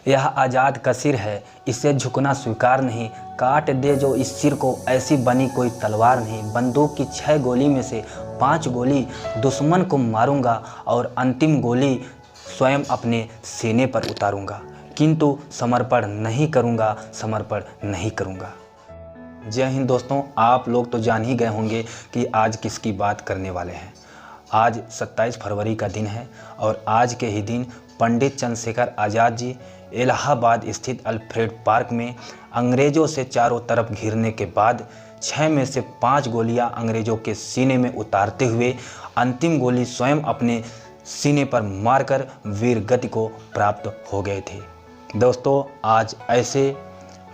यह आज़ाद का सिर है, इसे झुकना स्वीकार नहीं। काट दे जो इस सिर को, ऐसी बनी कोई तलवार नहीं। बंदूक की 6 गोली में से 5 गोली दुश्मन को मारूंगा और अंतिम गोली स्वयं अपने सीने पर उतारूंगा, किंतु समर्पण नहीं करूंगा, समर्पण नहीं करूंगा। जय हिंद दोस्तों, आप लोग तो जान ही गए होंगे कि आज किसकी बात करने वाले हैं। आज 27 फरवरी का दिन है और आज के ही दिन पंडित चंद्रशेखर आज़ाद जी इलाहाबाद स्थित अल्फ्रेड पार्क में अंग्रेज़ों से चारों तरफ घिरने के बाद 6 में से 5 गोलियां अंग्रेज़ों के सीने में उतारते हुए अंतिम गोली स्वयं अपने सीने पर मारकर वीर गति को प्राप्त हो गए थे। दोस्तों, आज ऐसे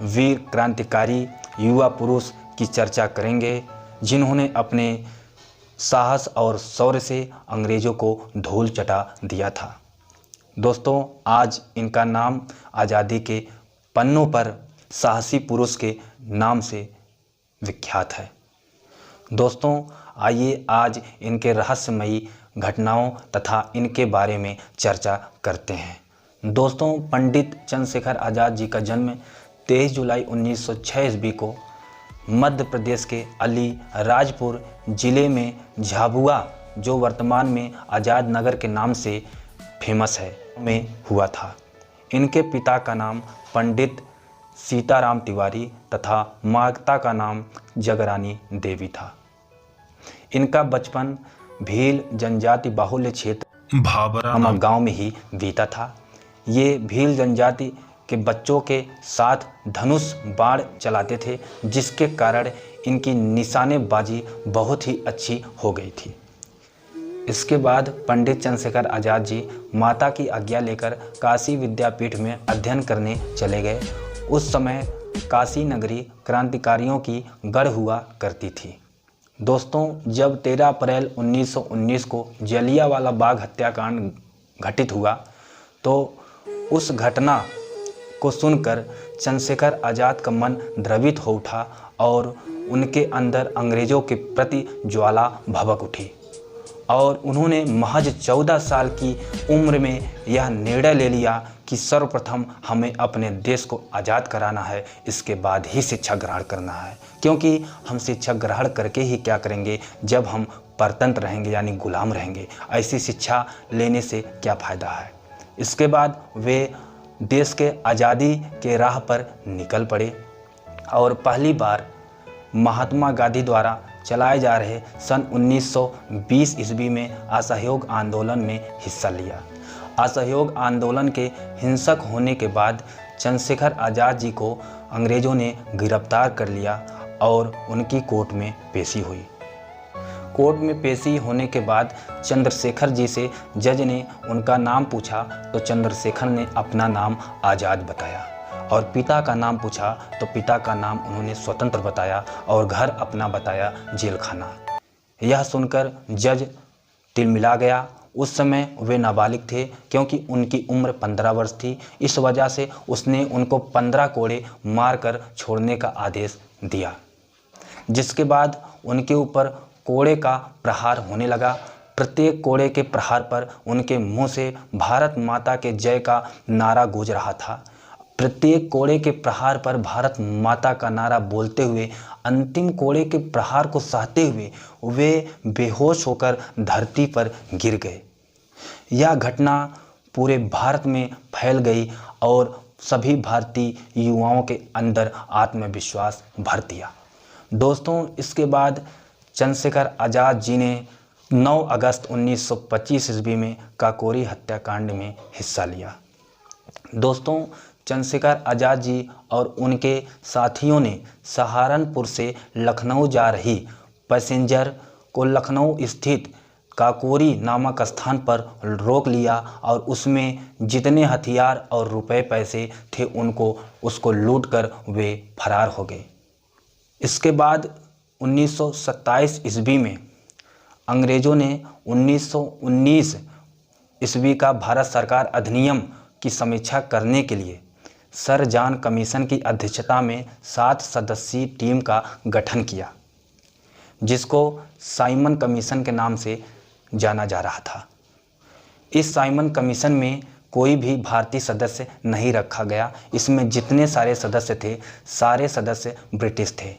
वीर क्रांतिकारी युवा पुरुष की चर्चा करेंगे जिन्होंने अपने साहस और शौर्य से अंग्रेज़ों को धूल चटा दिया था। दोस्तों, आज इनका नाम आज़ादी के पन्नों पर साहसी पुरुष के नाम से विख्यात है। दोस्तों, आइए आज इनके रहस्यमयी घटनाओं तथा इनके बारे में चर्चा करते हैं। दोस्तों, पंडित चंद्रशेखर आज़ाद जी का जन्म 23 जुलाई 1906 ईस्वी को मध्य प्रदेश के अलीराजपुर ज़िले में झाबुआ, जो वर्तमान में आज़ाद नगर के नाम से फेमस है, में हुआ था। इनके पिता का नाम पंडित सीताराम तिवारी तथा माता का नाम जगरानी देवी था। इनका बचपन भील जनजाति बाहुल्य क्षेत्र भाबरा गांव में ही बीता था। ये भील जनजाति के बच्चों के साथ धनुष बाण चलाते थे, जिसके कारण इनकी निशानेबाजी बहुत ही अच्छी हो गई थी। इसके बाद पंडित चंद्रशेखर आज़ाद जी माता की आज्ञा लेकर काशी विद्यापीठ में अध्ययन करने चले गए। उस समय काशी नगरी क्रांतिकारियों की गढ़ हुआ करती थी। दोस्तों, जब 13 अप्रैल 1919 को जलियांवाला बाग हत्याकांड घटित हुआ तो उस घटना को सुनकर चंद्रशेखर आज़ाद का मन द्रवित हो उठा और उनके अंदर अंग्रेज़ों के प्रति ज्वाला भभक उठी और उन्होंने महज 14 साल की उम्र में यह निर्णय ले लिया कि सर्वप्रथम हमें अपने देश को आज़ाद कराना है, इसके बाद ही शिक्षा ग्रहण करना है। क्योंकि हम शिक्षा ग्रहण करके ही क्या करेंगे जब हम परतंत्र रहेंगे, यानी गुलाम रहेंगे। ऐसी शिक्षा लेने से क्या फ़ायदा है। इसके बाद वे देश के आज़ादी के राह पर निकल पड़े और पहली बार महात्मा गांधी द्वारा चलाए जा रहे सन 1920 ईस्वी में असहयोग आंदोलन में हिस्सा लिया। असहयोग आंदोलन के हिंसक होने के बाद चंद्रशेखर आज़ाद जी को अंग्रेज़ों ने गिरफ्तार कर लिया और उनकी कोर्ट में पेशी हुई। कोर्ट में पेशी होने के बाद चंद्रशेखर जी से जज ने उनका नाम पूछा तो चंद्रशेखर ने अपना नाम आज़ाद बताया और पिता का नाम पूछा तो पिता का नाम उन्होंने स्वतंत्र बताया और घर अपना बताया जेल खाना। यह सुनकर जज तिलमिला गया। उस समय वे नाबालिग थे, क्योंकि उनकी उम्र 15 वर्ष थी। इस वजह से उसने उनको 15 कोड़े मारकर छोड़ने का आदेश दिया, जिसके बाद उनके ऊपर कोड़े का प्रहार होने लगा। प्रत्येक कोड़े के प्रहार पर उनके मुंह से भारत माता के जय का नारा गूंज रहा था। प्रत्येक कोड़े के प्रहार पर भारत माता का नारा बोलते हुए अंतिम कोड़े के प्रहार को सहते हुए वे बेहोश होकर धरती पर गिर गए। यह घटना पूरे भारत में फैल गई और सभी भारतीय युवाओं के अंदर आत्मविश्वास भर दिया। दोस्तों, इसके बाद चंद्रशेखर आज़ाद जी ने 9 अगस्त 1925 ईस्वी में काकोरी हत्याकांड में हिस्सा लिया। दोस्तों, चंद्रशेखर आज़ाद जी और उनके साथियों ने सहारनपुर से लखनऊ जा रही पैसेंजर को लखनऊ स्थित काकोरी नामक स्थान पर रोक लिया और उसमें जितने हथियार और रुपए पैसे थे उसको लूटकर वे फरार हो गए। इसके बाद 1927 ईस्वी में अंग्रेज़ों ने 1919 ईस्वी का भारत सरकार अधिनियम की समीक्षा करने के लिए सर जॉन कमीशन की अध्यक्षता में 7 सदस्यीय टीम का गठन किया, जिसको साइमन कमीशन के नाम से जाना जा रहा था। इस साइमन कमीशन में कोई भी भारतीय सदस्य नहीं रखा गया। इसमें जितने सारे सदस्य थे सारे सदस्य ब्रिटिश थे,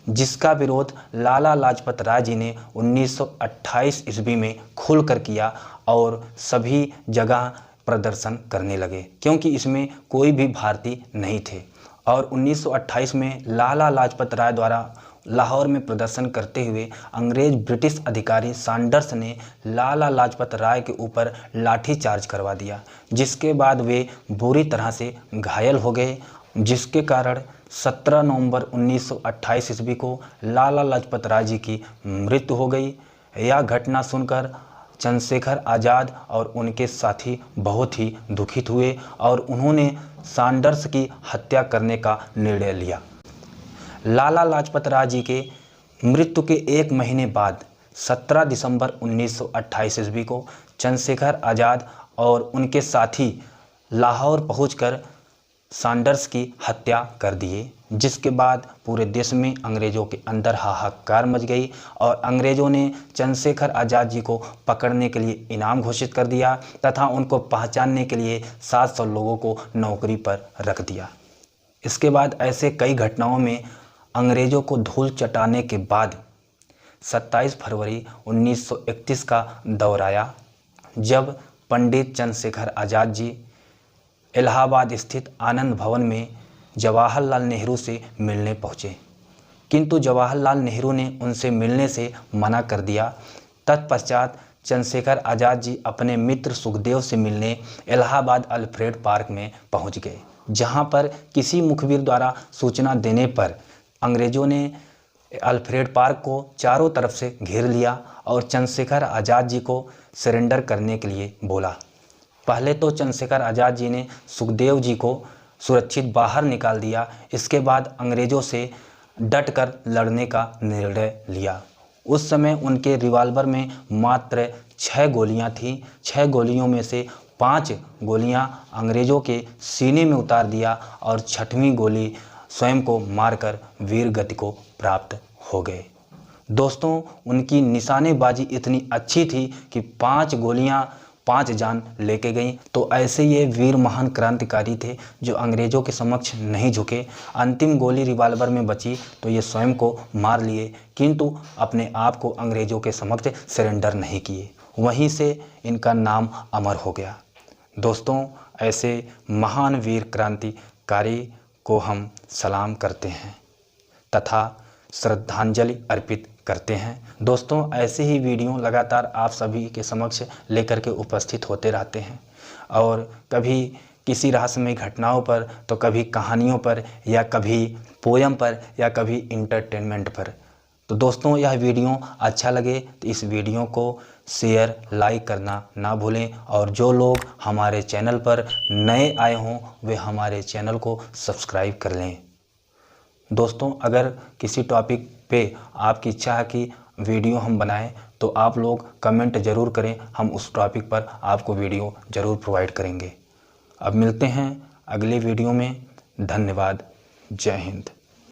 जिसका विरोध लाला लाजपत राय जी ने 1928 ईस्वी में खुलकर किया और सभी जगह प्रदर्शन करने लगे, क्योंकि इसमें कोई भी भारतीय नहीं थे। और 1928 में लाला लाजपत राय द्वारा लाहौर में प्रदर्शन करते हुए अंग्रेज ब्रिटिश अधिकारी सैंडर्स ने लाला लाजपत राय के ऊपर लाठी चार्ज करवा दिया, जिसके बाद वे बुरी तरह से घायल हो गए, जिसके कारण 17 नवंबर 1928 ईस्वी को लाला लाजपत राय जी की मृत्यु हो गई। यह घटना सुनकर चंद्रशेखर आज़ाद और उनके साथी बहुत ही दुखित हुए और उन्होंने सैंडर्स की हत्या करने का निर्णय लिया। लाला लाजपत राय जी के मृत्यु के एक महीने बाद 17 दिसंबर 1928 ईस्वी को चंद्रशेखर आज़ाद और उनके साथी लाहौर पहुंचकर सैंडर्स की हत्या कर दिए, जिसके बाद पूरे देश में अंग्रेज़ों के अंदर हाहाकार मच गई और अंग्रेज़ों ने चंद्रशेखर आज़ाद जी को पकड़ने के लिए इनाम घोषित कर दिया तथा उनको पहचानने के लिए 700 लोगों को नौकरी पर रख दिया। इसके बाद ऐसे कई घटनाओं में अंग्रेज़ों को धूल चटाने के बाद 27 फरवरी 1931 का दौर आया, जब पंडित चंद्रशेखर आज़ाद जी इलाहाबाद स्थित आनंद भवन में जवाहरलाल नेहरू से मिलने पहुँचे, किंतु जवाहरलाल नेहरू ने उनसे मिलने से मना कर दिया। तत्पश्चात चंद्रशेखर आज़ाद जी अपने मित्र सुखदेव से मिलने इलाहाबाद अल्फ्रेड पार्क में पहुंच गए, जहां पर किसी मुखबिर द्वारा सूचना देने पर अंग्रेज़ों ने अल्फ्रेड पार्क को चारों तरफ से घेर लिया और चंद्रशेखर आज़ाद जी को सरेंडर करने के लिए बोला। पहले तो चंद्रशेखर आज़ाद जी ने सुखदेव जी को सुरक्षित बाहर निकाल दिया। इसके बाद अंग्रेज़ों से डटकर लड़ने का निर्णय लिया। उस समय उनके रिवाल्वर में मात्र 6 गोलियां थीं। 6 गोलियों में से 5 गोलियां अंग्रेज़ों के सीने में उतार दिया और 6वीं गोली स्वयं को मारकर वीर गति को प्राप्त हो गए। दोस्तों, उनकी निशानेबाजी इतनी अच्छी थी कि 5 गोलियां 5 जान लेके गईं। तो ऐसे ये वीर महान क्रांतिकारी थे जो अंग्रेज़ों के समक्ष नहीं झुके। अंतिम गोली रिवाल्वर में बची तो ये स्वयं को मार लिए, किंतु अपने आप को अंग्रेज़ों के समक्ष सरेंडर नहीं किए। वहीं से इनका नाम अमर हो गया। दोस्तों, ऐसे महान वीर क्रांतिकारी को हम सलाम करते हैं तथा श्रद्धांजलि अर्पित करते हैं। दोस्तों, ऐसे ही वीडियो लगातार आप सभी के समक्ष लेकर के उपस्थित होते रहते हैं, और कभी किसी रहस्यमय घटनाओं पर, तो कभी कहानियों पर, या कभी पोयम पर, या कभी इंटरटेनमेंट पर। तो दोस्तों, यह वीडियो अच्छा लगे तो इस वीडियो को शेयर लाइक करना ना भूलें, और जो लोग हमारे चैनल पर नए आए हों वे हमारे चैनल को सब्सक्राइब कर लें। दोस्तों, अगर किसी टॉपिक पे आपकी इच्छा है कि वीडियो हम बनाएं तो आप लोग कमेंट ज़रूर करें, हम उस टॉपिक पर आपको वीडियो ज़रूर प्रोवाइड करेंगे। अब मिलते हैं अगले वीडियो में। धन्यवाद। जय हिंद।